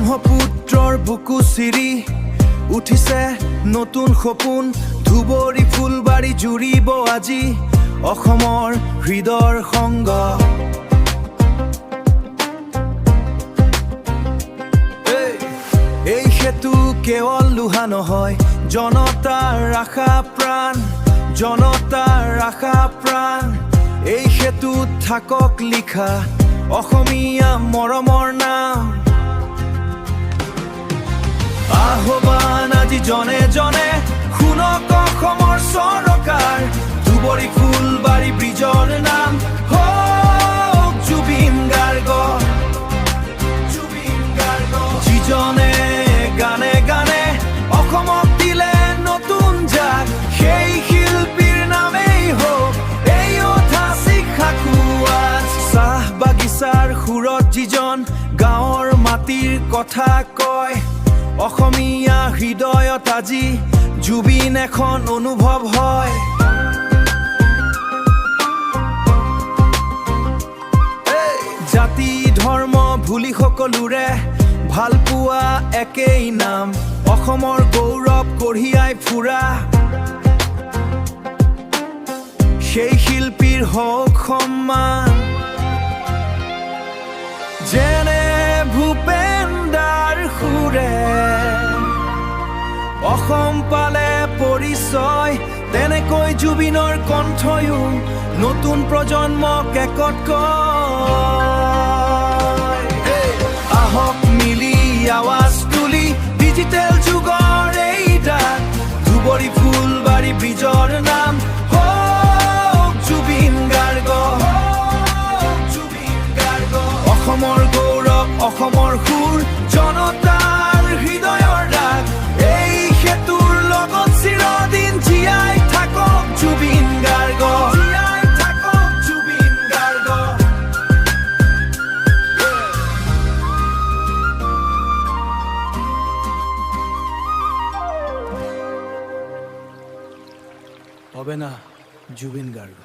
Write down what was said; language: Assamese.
ব্ৰহ্মপুত্ৰৰ বুকু চিৰি উঠিছে নতুন সপোন। ধুবুৰী ফুলবাৰী জুৰিব আজি অসমৰ হৃদয়ৰ সংগ। এই সেতু কেৱল লোহা নহয়, জনতাৰ আশা প্ৰাণ, জনতাৰ আশা প্ৰাণ। এই সেতুত থাকক লিখা অসমীয়া মৰমৰ নাম। আহ্বান আজি জনে জনে শুনক অসমৰ চৰকাৰ। ধুবুৰী ফুলবাৰী ব্ৰিজৰ নাম হওক জুবিন গাৰ্গ। জুবিন গাৰ্গ যিজনে গানে গানে অসমক দিলে নতুন জাক, সেই শিল্পীৰ নামেই হওক এই ঐতিহাসিক সাঁকোৱাজ। চাহ বাগিচাৰ সুৰত যিজন গাঁৱৰ মাটিৰ কথা কয়, অসমীয়া হৃদয়ত আজি জুবিন এখন অনুভৱ হয়। জাতি ধৰ্ম ভুলি সকলোৰে ভাল পোৱা একেই নাম, অসমৰ গৌৰৱ কঢ়িয়াই ফুৰা সেই শিল্পীৰ হওক সন্মান। যেনে ভূপেন্দাৰ সুৰে অসম পালে পৰিচয়, তেনেকৈ জুবিনৰ কণ্ঠয়ো নতুন প্ৰজন্মক একত কয়। আহক মিলি আৱাজ তুলি ডিজিটেল যুগৰ এই ডাক। ধুবুৰী ফুলবাৰী ব্ৰিজৰ নাম হওক জুবিন গাৰ্গ। জুবিন গাৰ্গ অসমৰ গৌৰৱ, অসমৰ সুৰ, জনতাৰ হৃদয়ৰ ডাক। এই সেতুৰ লগত চিৰদিন জীয়াই থাকক জুবিন গাৰ্গ। জীয়াই থাকক জুবিন গাৰ্গ। হবে না জুবিন গাৰ্গ।